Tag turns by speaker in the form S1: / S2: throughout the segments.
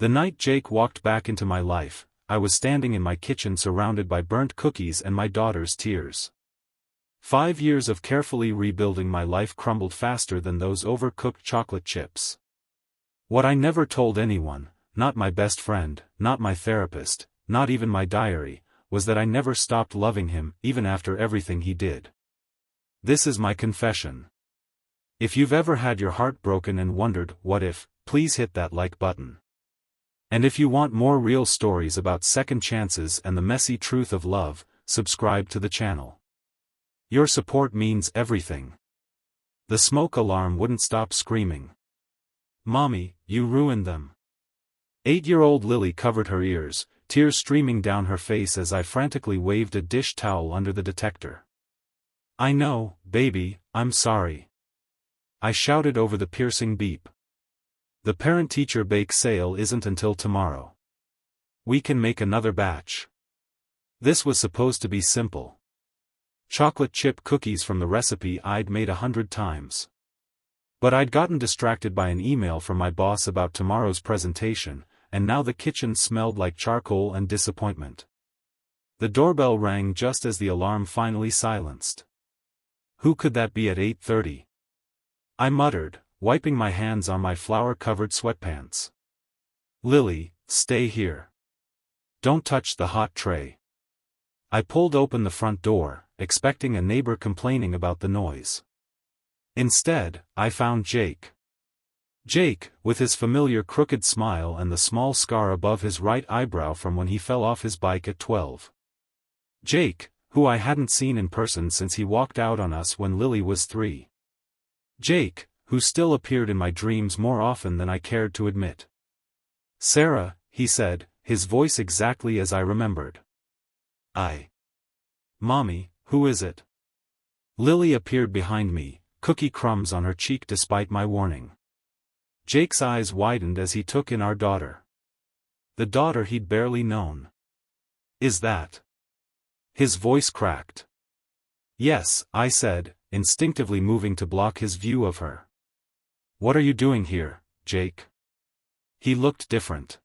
S1: The night Jake walked back into my life, I was standing in my kitchen surrounded by burnt cookies and my daughter's tears. 5 years of carefully rebuilding my life crumbled faster than those overcooked chocolate chips. What I never told anyone, not my best friend, not my therapist, not even my diary, was that I never stopped loving him even after everything he did. This is my confession. If you've ever had your heart broken and wondered, what if, please hit that like button. And if you want more real stories about second chances and the messy truth of love, subscribe to the channel. Your support means everything. The smoke alarm wouldn't stop screaming. Mommy, you ruined them. 8-year-old Lily covered her ears, tears streaming down her face as I frantically waved a dish towel under the detector. I know, baby, I'm sorry. I shouted over the piercing beep. The parent-teacher bake sale isn't until tomorrow. We can make another batch. This was supposed to be simple. Chocolate chip cookies from the recipe I'd made 100 times. But I'd gotten distracted by an email from my boss about tomorrow's presentation, and now the kitchen smelled like charcoal and disappointment. The doorbell rang just as the alarm finally silenced. Who could that be at 8:30? I muttered, wiping my hands on my flour-covered sweatpants. Lily, stay here. Don't touch the hot tray. I pulled open the front door, expecting a neighbor complaining about the noise. Instead, I found Jake. Jake, with his familiar crooked smile and the small scar above his right eyebrow from when he fell off his bike at 12. Jake, who I hadn't seen in person since he walked out on us when Lily was 3. Jake, who still appeared in my dreams more often than I cared to admit. Sarah, he said, his voice exactly as I remembered. Mommy, who is it? Lily appeared behind me, cookie crumbs on her cheek despite my warning. Jake's eyes widened as he took in our daughter. The daughter he'd barely known. Is that? His voice cracked. Yes, I said, instinctively moving to block his view of her. What are you doing here, Jake? He looked different.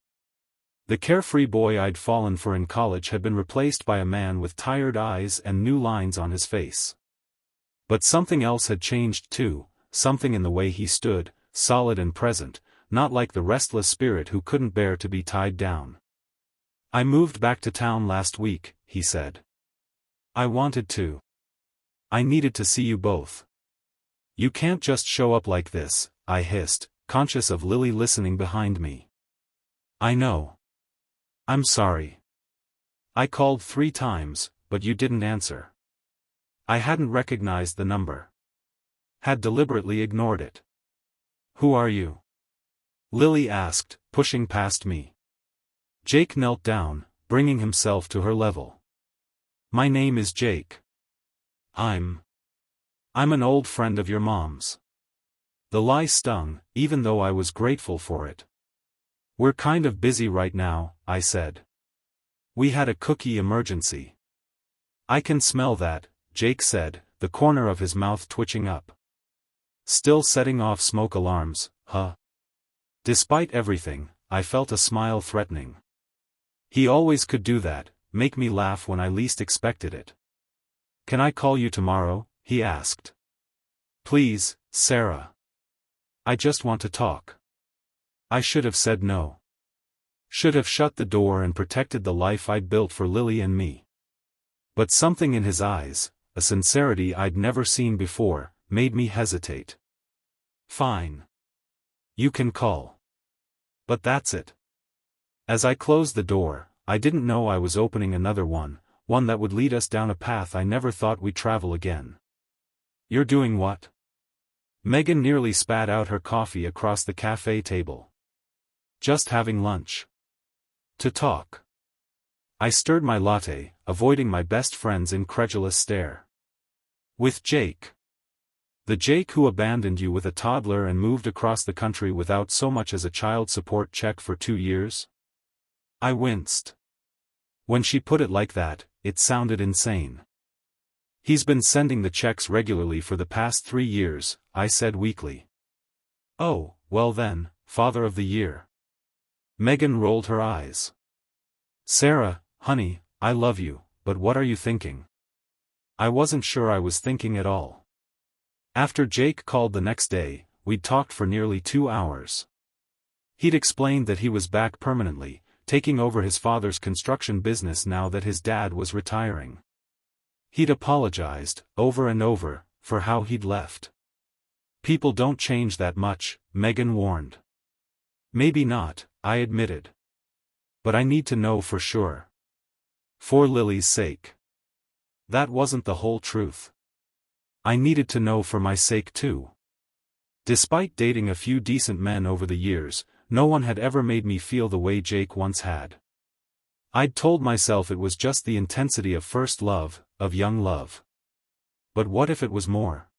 S1: The carefree boy I'd fallen for in college had been replaced by a man with tired eyes and new lines on his face. But something else had changed too, something in the way he stood, solid and present, not like the restless spirit who couldn't bear to be tied down. I moved back to town last week, he said. I wanted to. I needed to see you both. You can't just show up like this, I hissed, conscious of Lily listening behind me. I know. I'm sorry. I called 3 times, but you didn't answer. I hadn't recognized the number. Had deliberately ignored it. Who are you? Lily asked, pushing past me. Jake knelt down, bringing himself to her level. My name is Jake. I'm an old friend of your mom's. The lie stung, even though I was grateful for it. We're kind of busy right now, I said. We had a cookie emergency. I can smell that, Jake said, the corner of his mouth twitching up. Still setting off smoke alarms, huh? Despite everything, I felt a smile threatening. He always could do that, make me laugh when I least expected it. Can I call you tomorrow? He asked. Please, Sarah. I just want to talk. I should have said no. Should have shut the door and protected the life I'd built for Lily and me. But something in his eyes, a sincerity I'd never seen before, made me hesitate. Fine. You can call. But that's it. As I closed the door, I didn't know I was opening another one that would lead us down a path I never thought we'd travel again. You're doing what? Megan nearly spat out her coffee across the cafe table. Just having lunch. To talk. I stirred my latte, avoiding my best friend's incredulous stare. With Jake. The Jake who abandoned you with a toddler and moved across the country without so much as a child support check for 2 years? I winced. When she put it like that, it sounded insane. He's been sending the checks regularly for the past 3 years, I said weakly. Oh, well then, Father of the Year. Megan rolled her eyes. Sarah, honey, I love you, but what are you thinking? I wasn't sure I was thinking at all. After Jake called the next day, we'd talked for nearly 2 hours. He'd explained that he was back permanently, taking over his father's construction business now that his dad was retiring. He'd apologized, over and over, for how he'd left. People don't change that much, Megan warned. Maybe not, I admitted. But I need to know for sure. For Lily's sake. That wasn't the whole truth. I needed to know for my sake too. Despite dating a few decent men over the years, no one had ever made me feel the way Jake once had. I'd told myself it was just the intensity of first love, of young love. But what if it was more?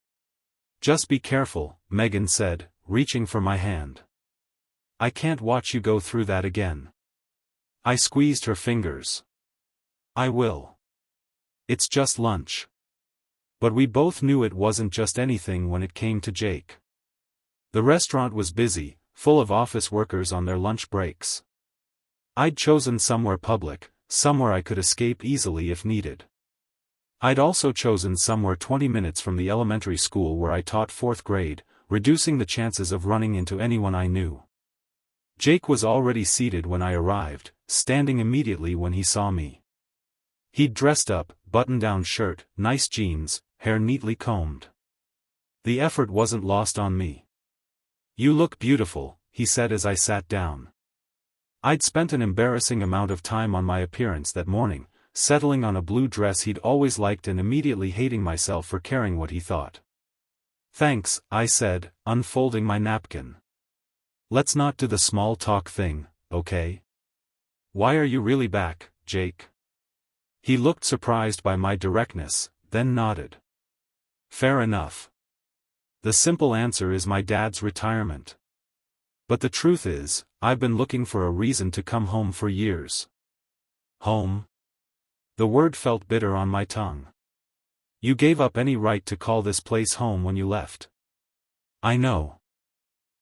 S1: Just be careful, Megan said, reaching for my hand. I can't watch you go through that again. I squeezed her fingers. I will. It's just lunch. But we both knew it wasn't just anything when it came to Jake. The restaurant was busy, full of office workers on their lunch breaks. I'd chosen somewhere public, somewhere I could escape easily if needed. I'd also chosen somewhere 20 minutes from the elementary school where I taught 4th grade, reducing the chances of running into anyone I knew. Jake was already seated when I arrived, standing immediately when he saw me. He'd dressed up, button-down shirt, nice jeans, hair neatly combed. The effort wasn't lost on me. You look beautiful, he said as I sat down. I'd spent an embarrassing amount of time on my appearance that morning, settling on a blue dress he'd always liked and immediately hating myself for caring what he thought. Thanks, I said, unfolding my napkin. Let's not do the small talk thing, okay? Why are you really back, Jake? He looked surprised by my directness, then nodded. Fair enough. The simple answer is my dad's retirement. But the truth is, I've been looking for a reason to come home for years. Home? The word felt bitter on my tongue. You gave up any right to call this place home when you left. I know.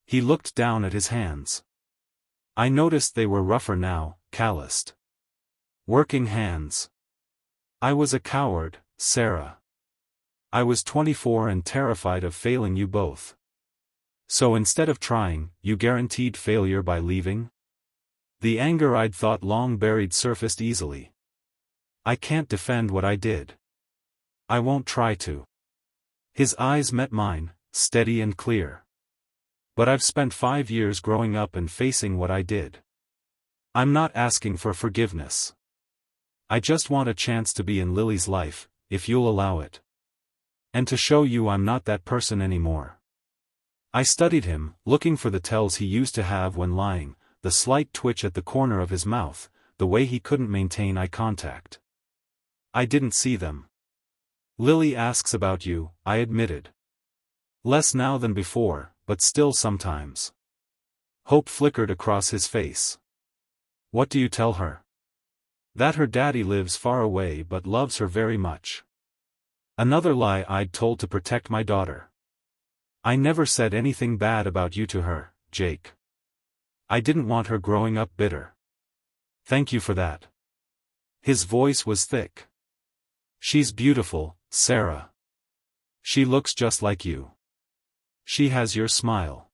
S1: He looked down at his hands. I noticed they were rougher now, calloused. Working hands. I was a coward, Sarah. I was 24 and terrified of failing you both. So instead of trying, you guaranteed failure by leaving? The anger I'd thought long buried surfaced easily. I can't defend what I did. I won't try to. His eyes met mine, steady and clear. But I've spent 5 years growing up and facing what I did. I'm not asking for forgiveness. I just want a chance to be in Lily's life, if you'll allow it. And to show you I'm not that person anymore. I studied him, looking for the tells he used to have when lying, the slight twitch at the corner of his mouth, the way he couldn't maintain eye contact. I didn't see them. Lily asks about you, I admitted. Less now than before, but still sometimes. Hope flickered across his face. What do you tell her? That her daddy lives far away but loves her very much. Another lie I'd told to protect my daughter. I never said anything bad about you to her, Jake. I didn't want her growing up bitter. Thank you for that. His voice was thick. She's beautiful, Sarah. She looks just like you. She has your smile.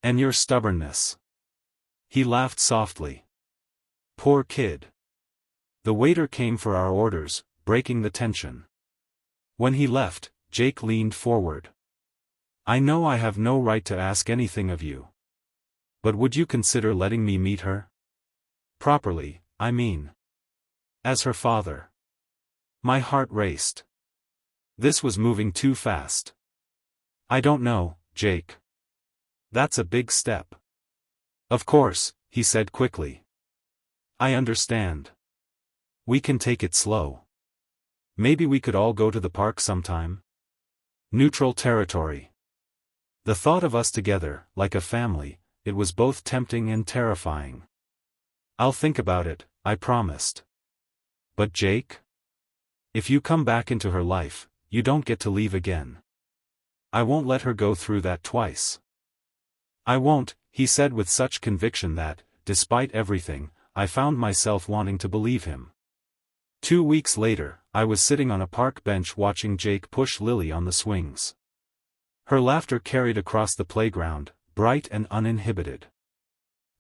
S1: And your stubbornness. He laughed softly. Poor kid. The waiter came for our orders, breaking the tension. When he left, Jake leaned forward. I know I have no right to ask anything of you. But would you consider letting me meet her? Properly, I mean. As her father. My heart raced. This was moving too fast. I don't know, Jake. That's a big step. Of course, he said quickly. I understand. We can take it slow. Maybe we could all go to the park sometime? Neutral territory. The thought of us together, like a family, it was both tempting and terrifying. I'll think about it, I promised. But Jake? If you come back into her life, you don't get to leave again. I won't let her go through that twice. I won't, he said with such conviction that, despite everything, I found myself wanting to believe him. 2 weeks later, I was sitting on a park bench watching Jake push Lily on the swings. Her laughter carried across the playground, bright and uninhibited.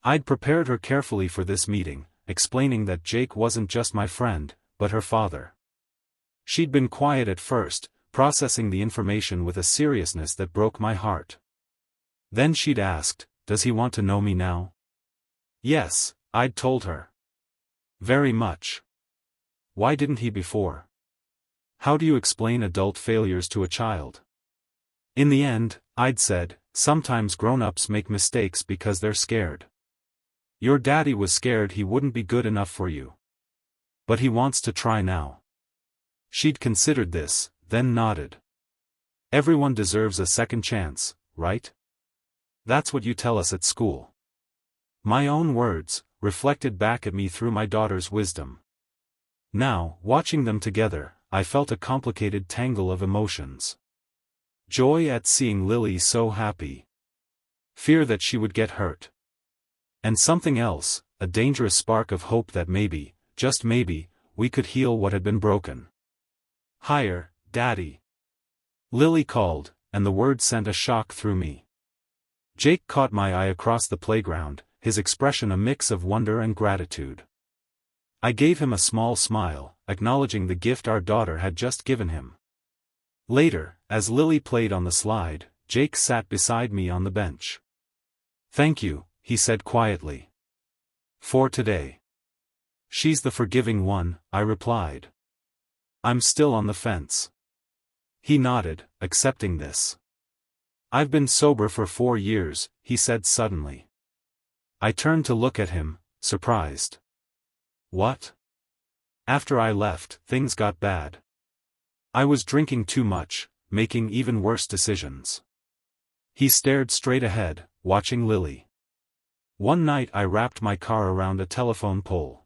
S1: I'd prepared her carefully for this meeting, explaining that Jake wasn't just my friend, but her father. She'd been quiet at first, processing the information with a seriousness that broke my heart. Then she'd asked, "Does he want to know me now?" "Yes," I'd told her. "Very much." "Why didn't he before?" "How do you explain adult failures to a child?" In the end, I'd said, "Sometimes grown-ups make mistakes because they're scared. Your daddy was scared he wouldn't be good enough for you. But he wants to try now." She'd considered this, then nodded. "Everyone deserves a second chance, right? That's what you tell us at school." My own words, reflected back at me through my daughter's wisdom. Now, watching them together, I felt a complicated tangle of emotions. Joy at seeing Lily so happy. Fear that she would get hurt. And something else, a dangerous spark of hope that maybe, just maybe, we could heal what had been broken. "Higher, Daddy." Lily called, and the word sent a shock through me. Jake caught my eye across the playground, his expression a mix of wonder and gratitude. I gave him a small smile, acknowledging the gift our daughter had just given him. Later, as Lily played on the slide, Jake sat beside me on the bench. "Thank you," he said quietly. "For today." "She's the forgiving one," I replied. "I'm still on the fence." He nodded, accepting this. "I've been sober for 4 years," he said suddenly. I turned to look at him, surprised. "What?" "After I left, things got bad. I was drinking too much, making even worse decisions." He stared straight ahead, watching Lily. "One night I wrapped my car around a telephone pole.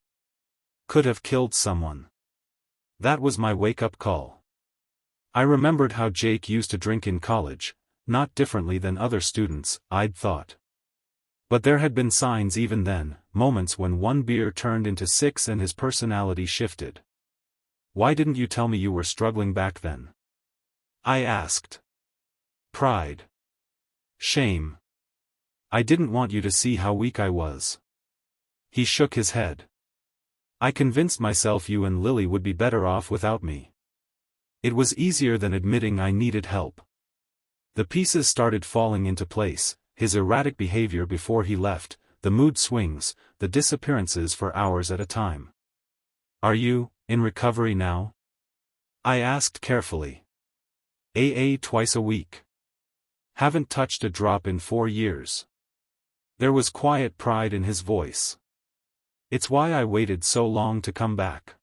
S1: Could have killed someone. That was my wake-up call." I remembered how Jake used to drink in college, not differently than other students, I'd thought. But there had been signs even then, moments when one beer turned into 6 and his personality shifted. "Why didn't you tell me you were struggling back then?" I asked. "Pride. Shame. I didn't want you to see how weak I was." He shook his head. "I convinced myself you and Lily would be better off without me. It was easier than admitting I needed help." The pieces started falling into place, his erratic behavior before he left, the mood swings, the disappearances for hours at a time. "Are you in recovery now?" I asked carefully. "AA twice a week. Haven't touched a drop in 4 years." There was quiet pride in his voice. "It's why I waited so long to come back.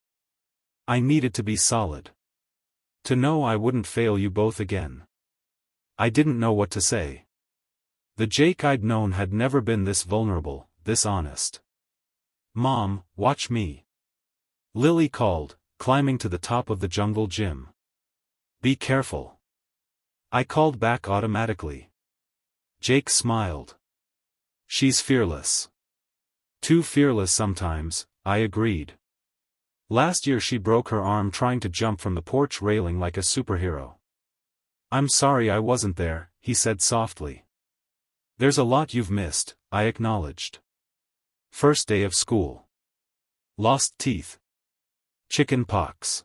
S1: I needed to be solid. To know I wouldn't fail you both again." I didn't know what to say. The Jake I'd known had never been this vulnerable, this honest. "Mom, watch me." Lily called, climbing to the top of the jungle gym. "Be careful." I called back automatically. Jake smiled. "She's fearless." "Too fearless sometimes," I agreed. "Last year she broke her arm trying to jump from the porch railing like a superhero." "I'm sorry I wasn't there," he said softly. "There's a lot you've missed," I acknowledged. First day of school. Lost teeth. Chicken pox.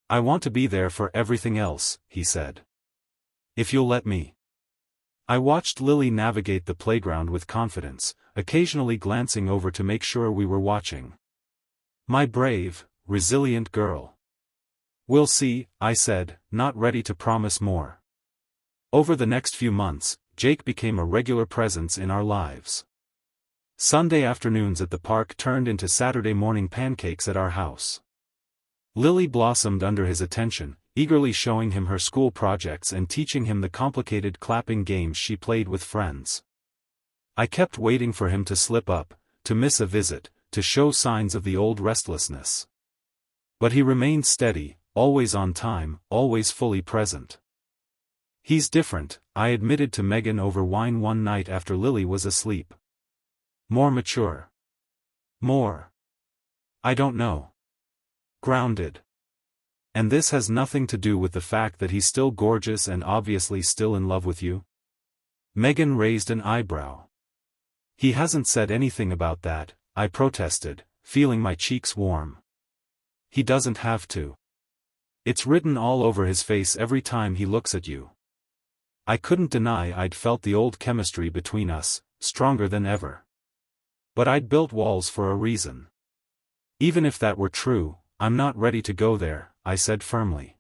S1: "I want to be there for everything else," he said. "If you'll let me." I watched Lily navigate the playground with confidence, occasionally glancing over to make sure we were watching. My brave, resilient girl. "We'll see," I said, not ready to promise more. Over the next few months, Jake became a regular presence in our lives. Sunday afternoons at the park turned into Saturday morning pancakes at our house. Lily blossomed under his attention, eagerly showing him her school projects and teaching him the complicated clapping games she played with friends. I kept waiting for him to slip up, to miss a visit, to show signs of the old restlessness. But he remained steady, always on time, always fully present. "He's different," I admitted to Megan over wine one night after Lily was asleep. More mature. More. I don't know. Grounded. And this has nothing to do with the fact that he's still gorgeous and obviously still in love with you? Megan raised an eyebrow. He hasn't said anything about that, I protested, feeling my cheeks warm. He doesn't have to. It's written all over his face every time he looks at you. I couldn't deny I'd felt the old chemistry between us, stronger than ever. But I'd built walls for a reason. Even if that were true, I'm not ready to go there, I said firmly.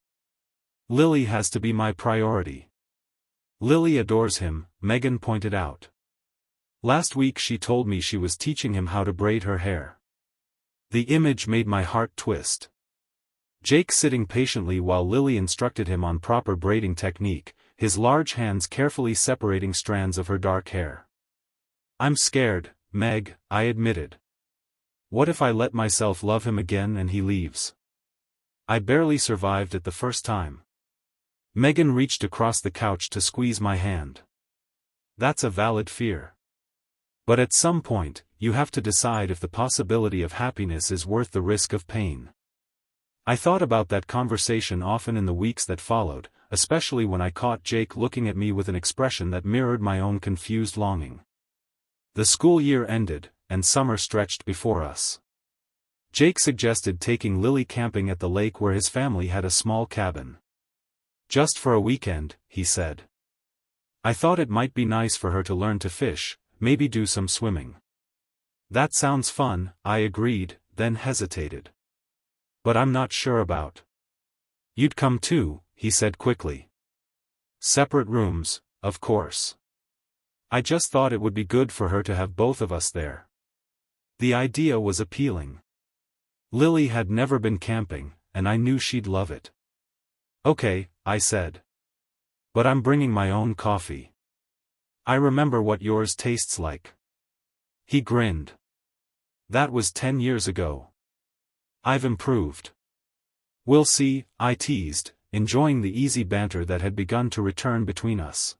S1: Lily has to be my priority. Lily adores him, Megan pointed out. Last week she told me she was teaching him how to braid her hair. The image made my heart twist. Jake sitting patiently while Lily instructed him on proper braiding technique, his large hands carefully separating strands of her dark hair. I'm scared, Meg, I admitted. What if I let myself love him again and he leaves? I barely survived it the first time. Megan reached across the couch to squeeze my hand. That's a valid fear. But at some point, you have to decide if the possibility of happiness is worth the risk of pain. I thought about that conversation often in the weeks that followed, especially when I caught Jake looking at me with an expression that mirrored my own confused longing. The school year ended, and summer stretched before us. Jake suggested taking Lily camping at the lake where his family had a small cabin. Just for a weekend, he said. I thought it might be nice for her to learn to fish, maybe do some swimming. That sounds fun, I agreed, then hesitated. But I'm not sure about. You'd come too, he said quickly. Separate rooms, of course. I just thought it would be good for her to have both of us there. The idea was appealing. Lily had never been camping, and I knew she'd love it. Okay, I said. But I'm bringing my own coffee. I remember what yours tastes like. He grinned. That was 10 years ago. I've improved. We'll see, I teased, enjoying the easy banter that had begun to return between us.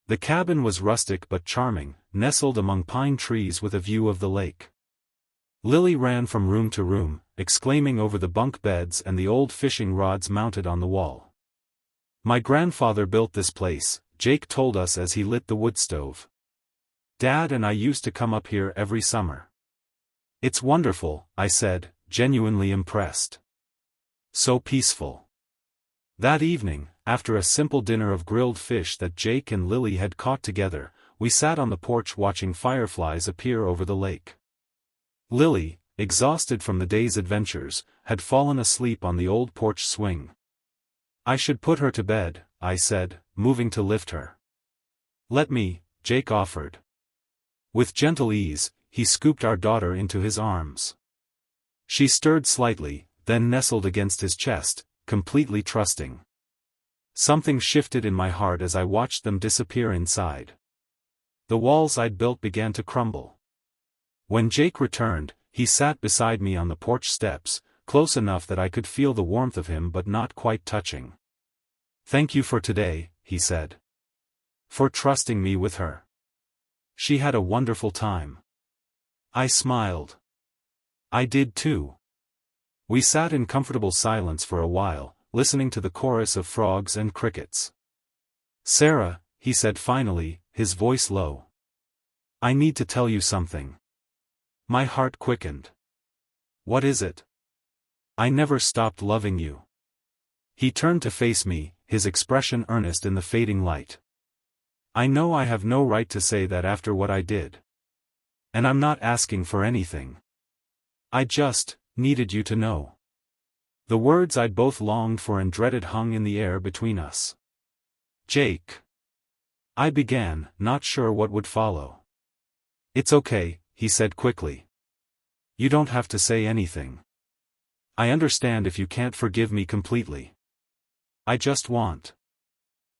S1: The cabin was rustic but charming, nestled among pine trees with a view of the lake. Lily ran from room to room, exclaiming over the bunk beds and the old fishing rods mounted on the wall. My grandfather built this place, Jake told us as he lit the wood stove. Dad and I used to come up here every summer. It's wonderful, I said, genuinely impressed. So peaceful. That evening, after a simple dinner of grilled fish that Jake and Lily had caught together, we sat on the porch watching fireflies appear over the lake. Lily, exhausted from the day's adventures, had fallen asleep on the old porch swing. I should put her to bed, I said, moving to lift her. Let me, Jake offered. With gentle ease, he scooped our daughter into his arms. She stirred slightly, then nestled against his chest, completely trusting. Something shifted in my heart as I watched them disappear inside. The walls I'd built began to crumble. When Jake returned, he sat beside me on the porch steps, close enough that I could feel the warmth of him but not quite touching. Thank you for today, he said. For trusting me with her. She had a wonderful time. I smiled. I did too. We sat in comfortable silence for a while, listening to the chorus of frogs and crickets. Sarah, he said finally, his voice low. I need to tell you something. My heart quickened. What is it? I never stopped loving you. He turned to face me, his expression earnest in the fading light. I know I have no right to say that after what I did. And I'm not asking for anything. I just needed you to know. The words I'd both longed for and dreaded hung in the air between us. Jake. I began, not sure what would follow. It's okay, he said quickly. You don't have to say anything. I understand if you can't forgive me completely. I just want